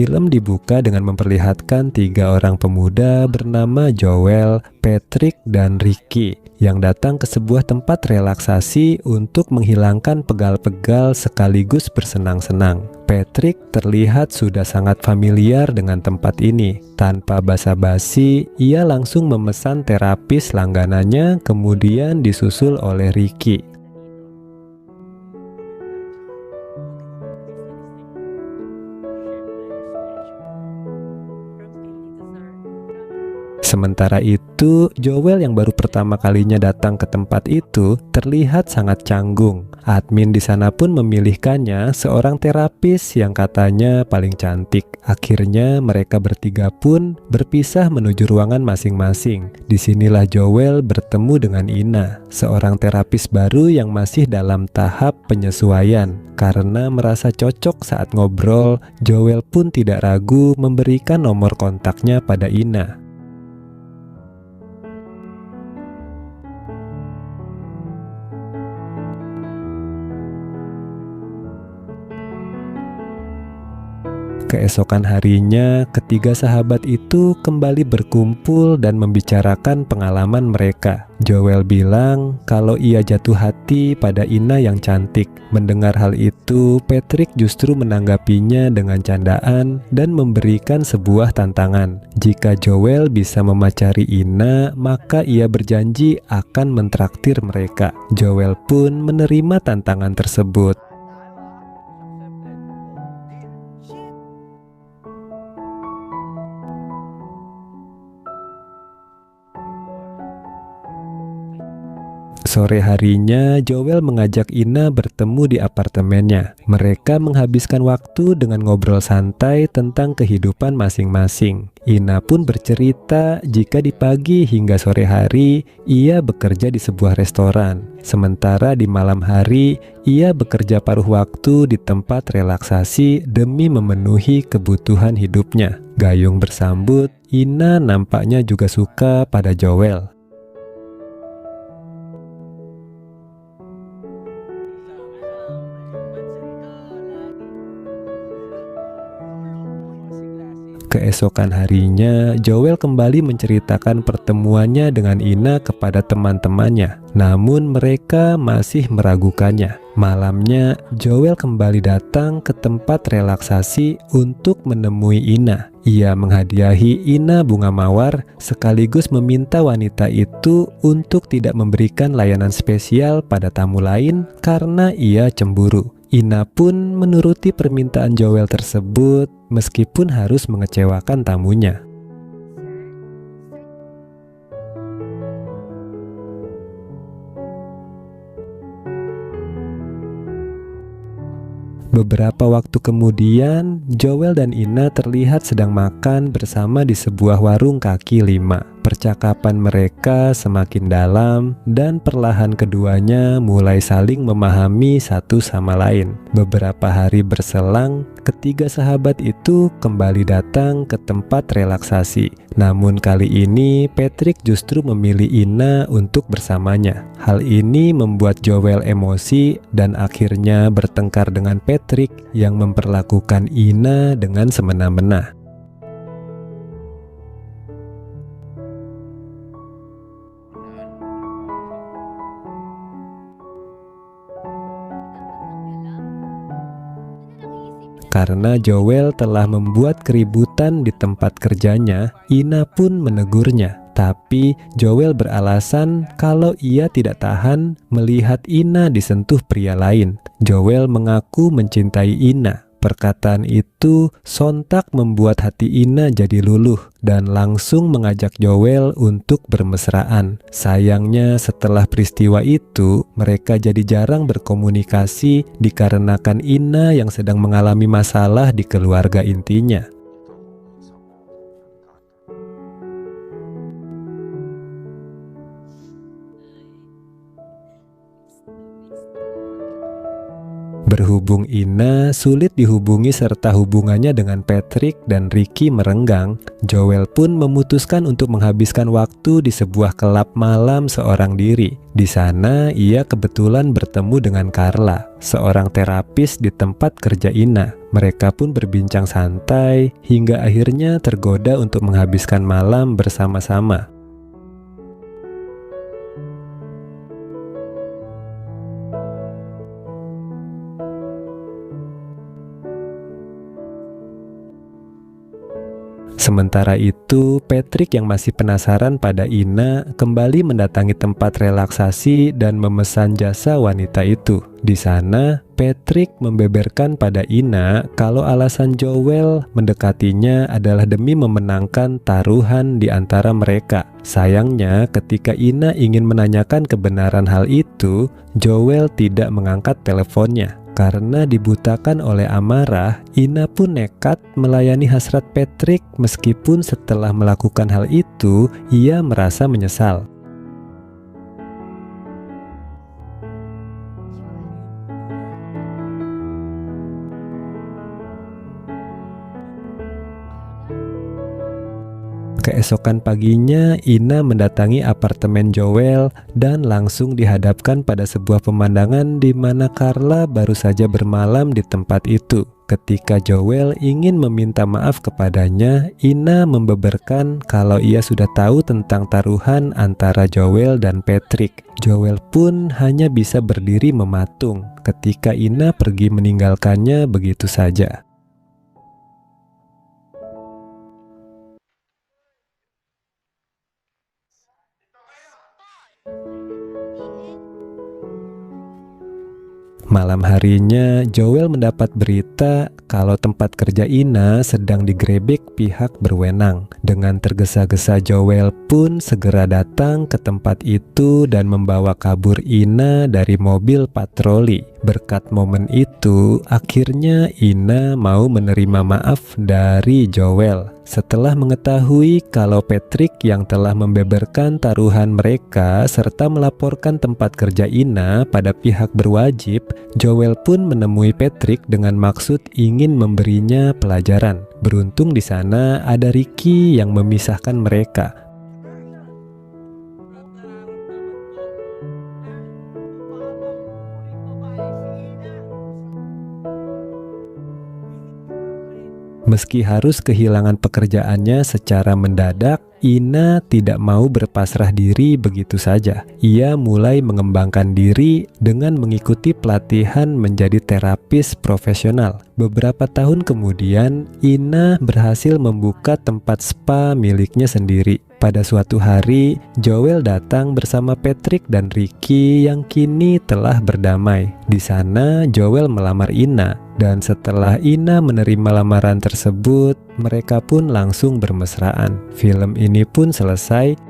Film dibuka dengan memperlihatkan 3 orang pemuda bernama Joel, Patrick, dan Ricky yang datang ke sebuah tempat relaksasi untuk menghilangkan pegal-pegal sekaligus bersenang-senang. Patrick terlihat sudah sangat familiar dengan tempat ini. Tanpa basa-basi, ia langsung memesan terapis langganannya, kemudian disusul oleh Ricky. Sementara itu, Joel yang baru pertama kalinya datang ke tempat itu terlihat sangat canggung. Admin di sana pun memilihkannya seorang terapis yang katanya paling cantik. Akhirnya mereka bertiga pun berpisah menuju ruangan masing-masing. Disinilah Joel bertemu dengan Ina, seorang terapis baru yang masih dalam tahap penyesuaian. Karena merasa cocok saat ngobrol, Joel pun tidak ragu memberikan nomor kontaknya pada Ina. Keesokan harinya, ketiga sahabat itu kembali berkumpul dan membicarakan pengalaman mereka. Joel bilang kalau ia jatuh hati pada Ina yang cantik. Mendengar hal itu, Patrick justru menanggapinya dengan candaan dan memberikan sebuah tantangan. Jika Joel bisa memacari Ina, maka ia berjanji akan mentraktir mereka. Joel pun menerima tantangan tersebut. Sore harinya, Joel mengajak Ina bertemu di apartemennya. Mereka menghabiskan waktu dengan ngobrol santai tentang kehidupan masing-masing. Ina pun bercerita jika di pagi hingga sore hari ia bekerja di sebuah restoran. Sementara di malam hari ia bekerja paruh waktu di tempat relaksasi demi memenuhi kebutuhan hidupnya. Gayung bersambut, Ina nampaknya juga suka pada Joel. Keesokan harinya, Joel kembali menceritakan pertemuannya dengan Ina kepada teman-temannya. Namun mereka masih meragukannya. Malamnya, Joel kembali datang ke tempat relaksasi untuk menemui Ina. Ia menghadiahi Ina bunga mawar sekaligus meminta wanita itu untuk tidak memberikan layanan spesial pada tamu lain karena ia cemburu. Ina pun menuruti permintaan Joel tersebut meskipun harus mengecewakan tamunya. Beberapa waktu kemudian, Joel dan Ina terlihat sedang makan bersama di sebuah warung kaki lima. Percakapan mereka semakin dalam dan perlahan keduanya mulai saling memahami satu sama lain. Beberapa hari berselang, ketiga sahabat itu kembali datang ke tempat relaksasi. Namun kali ini Patrick justru memilih Ina untuk bersamanya. Hal ini membuat Joel emosi dan akhirnya bertengkar dengan Patrick yang memperlakukan Ina dengan semena-mena. Karena Joel telah membuat keributan di tempat kerjanya, Ina pun menegurnya. Tapi Joel beralasan kalau ia tidak tahan melihat Ina disentuh pria lain. Joel mengaku mencintai Ina. Perkataan itu sontak membuat hati Ina jadi luluh dan langsung mengajak Joel untuk bermesraan. Sayangnya setelah peristiwa itu, mereka jadi jarang berkomunikasi dikarenakan Ina yang sedang mengalami masalah di keluarga intinya. Berhubung Ina sulit dihubungi serta hubungannya dengan Patrick dan Ricky merenggang, Joel pun memutuskan untuk menghabiskan waktu di sebuah kelab malam seorang diri. Di sana ia kebetulan bertemu dengan Carla, seorang terapis di tempat kerja Ina. Mereka pun berbincang santai hingga akhirnya tergoda untuk menghabiskan malam bersama-sama. Sementara itu, Patrick yang masih penasaran pada Ina kembali mendatangi tempat relaksasi dan memesan jasa wanita itu. Di sana, Patrick membeberkan pada Ina kalau alasan Joel mendekatinya adalah demi memenangkan taruhan di antara mereka. Sayangnya, ketika Ina ingin menanyakan kebenaran hal itu, Joel tidak mengangkat teleponnya. Karena dibutakan oleh amarah, Ina pun nekat melayani hasrat Patrick meskipun setelah melakukan hal itu, ia merasa menyesal. Keesokan paginya, Ina mendatangi apartemen Joel dan langsung dihadapkan pada sebuah pemandangan di mana Carla baru saja bermalam di tempat itu. Ketika Joel ingin meminta maaf kepadanya, Ina membeberkan kalau ia sudah tahu tentang taruhan antara Joel dan Patrick. Joel pun hanya bisa berdiri mematung ketika Ina pergi meninggalkannya begitu saja. Malam harinya, Joel mendapat berita kalau tempat kerja Ina sedang digerebek pihak berwenang. Dengan tergesa-gesa, Joel pun segera datang ke tempat itu dan membawa kabur Ina dari mobil patroli. Berkat momen itu, akhirnya Ina mau menerima maaf dari Joel. Setelah mengetahui kalau Patrick yang telah membeberkan taruhan mereka serta melaporkan tempat kerja Ina pada pihak berwajib, Joel pun menemui Patrick dengan maksud ingin memberinya pelajaran. Beruntung di sana ada Ricky yang memisahkan mereka. Meski harus kehilangan pekerjaannya secara mendadak, Ina tidak mau berpasrah diri begitu saja. Ia mulai mengembangkan diri dengan mengikuti pelatihan menjadi terapis profesional. Beberapa tahun kemudian, Ina berhasil membuka tempat spa miliknya sendiri. Pada suatu hari, Joel datang bersama Patrick dan Ricky yang kini telah berdamai. Di sana, Joel melamar Ina, dan setelah Ina menerima lamaran tersebut, mereka pun langsung bermesraan. Film ini pun selesai.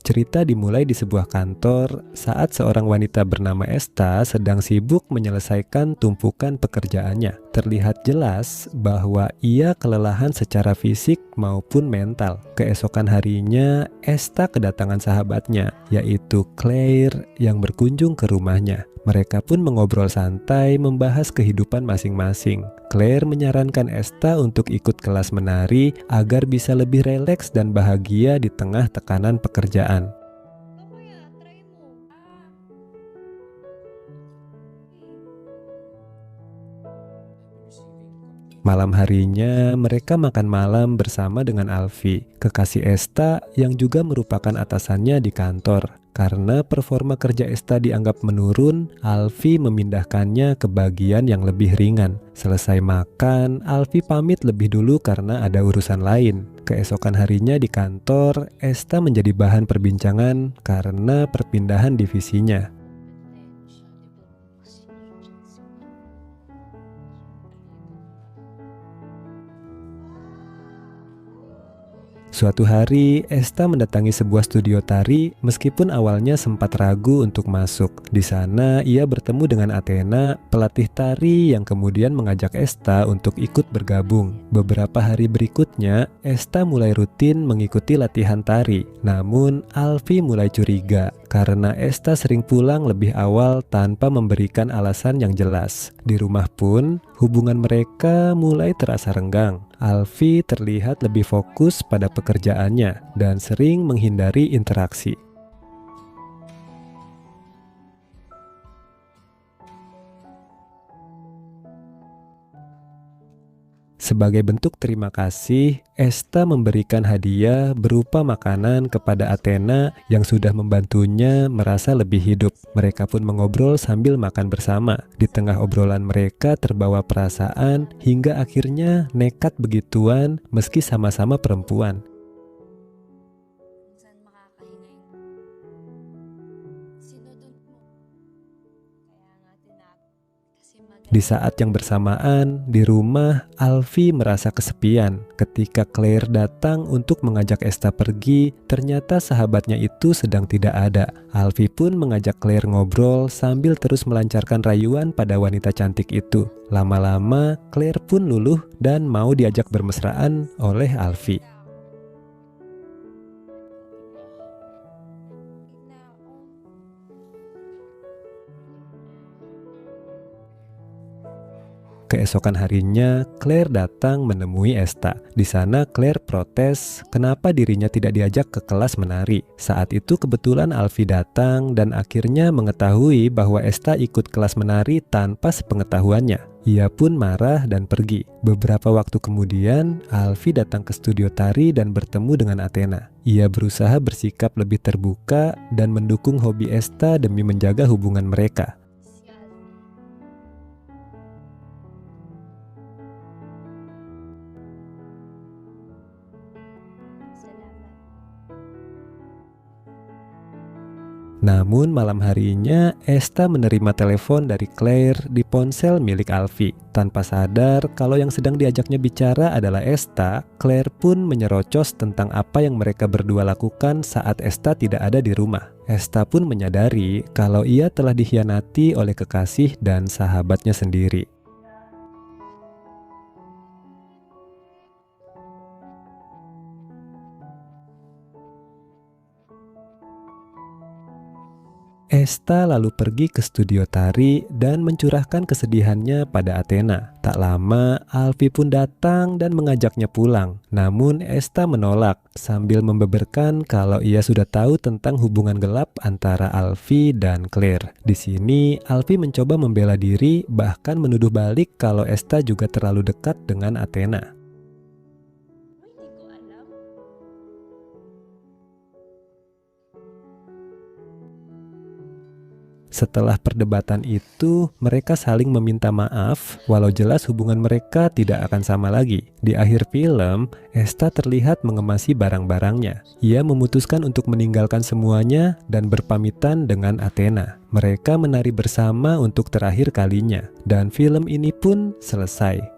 Cerita dimulai di sebuah kantor saat seorang wanita bernama Esta sedang sibuk menyelesaikan tumpukan pekerjaannya. Terlihat jelas bahwa ia kelelahan secara fisik maupun mental. Keesokan harinya, Esta kedatangan sahabatnya, yaitu Claire yang berkunjung ke rumahnya. Mereka pun mengobrol santai membahas kehidupan masing-masing. Claire menyarankan Esta untuk ikut kelas menari agar bisa lebih rileks dan bahagia di tengah tekanan pekerjaan. Malam harinya, mereka makan malam bersama dengan Alfie, kekasih Esta yang juga merupakan atasannya di kantor. Karena performa kerja Esta dianggap menurun, Alfie memindahkannya ke bagian yang lebih ringan. Selesai makan, Alfie pamit lebih dulu karena ada urusan lain. Keesokan harinya di kantor, Esta menjadi bahan perbincangan karena perpindahan divisinya. Suatu hari, Esta mendatangi sebuah studio tari meskipun awalnya sempat ragu untuk masuk. Di sana, ia bertemu dengan Athena, pelatih tari yang kemudian mengajak Esta untuk ikut bergabung. Beberapa hari berikutnya, Esta mulai rutin mengikuti latihan tari. Namun, Alfie mulai curiga karena Esta sering pulang lebih awal tanpa memberikan alasan yang jelas. Di rumah pun, hubungan mereka mulai terasa renggang. Alfie terlihat lebih fokus pada pekerjaannya dan sering menghindari interaksi. Sebagai bentuk terima kasih, Esta memberikan hadiah berupa makanan kepada Athena yang sudah membantunya merasa lebih hidup. Mereka pun mengobrol sambil makan bersama. Di tengah obrolan mereka terbawa perasaan hingga akhirnya nekat begituan meski sama-sama perempuan. Minsan makakahinga sinunod mo. Kaya nga kasi Di saat yang bersamaan, di rumah, Alfie merasa kesepian. Ketika Claire datang untuk mengajak Esta pergi, ternyata sahabatnya itu sedang tidak ada. Alfie pun mengajak Claire ngobrol sambil terus melancarkan rayuan pada wanita cantik itu. Lama-lama, Claire pun luluh dan mau diajak bermesraan oleh Alfie. Keesokan harinya, Claire datang menemui Esta. Di sana Claire protes kenapa dirinya tidak diajak ke kelas menari. Saat itu kebetulan Alfie datang dan akhirnya mengetahui bahwa Esta ikut kelas menari tanpa sepengetahuannya. Ia pun marah dan pergi. Beberapa waktu kemudian, Alfie datang ke studio tari dan bertemu dengan Athena. Ia berusaha bersikap lebih terbuka dan mendukung hobi Esta demi menjaga hubungan mereka. Namun malam harinya, Esta menerima telepon dari Claire di ponsel milik Alfie. Tanpa sadar kalau yang sedang diajaknya bicara adalah Esta, Claire pun menyerocos tentang apa yang mereka berdua lakukan saat Esta tidak ada di rumah. Esta pun menyadari kalau ia telah dikhianati oleh kekasih dan sahabatnya sendiri. Esta lalu pergi ke studio tari dan mencurahkan kesedihannya pada Athena. Tak lama, Alfie pun datang dan mengajaknya pulang. Namun Esta menolak sambil membeberkan kalau ia sudah tahu tentang hubungan gelap antara Alfie dan Claire. Di sini, Alfie mencoba membela diri bahkan menuduh balik kalau Esta juga terlalu dekat dengan Athena. Setelah perdebatan itu, mereka saling meminta maaf, walau jelas hubungan mereka tidak akan sama lagi. Di akhir film, Esta terlihat mengemasi barang-barangnya. Ia memutuskan untuk meninggalkan semuanya dan berpamitan dengan Athena. Mereka menari bersama untuk terakhir kalinya, dan film ini pun selesai.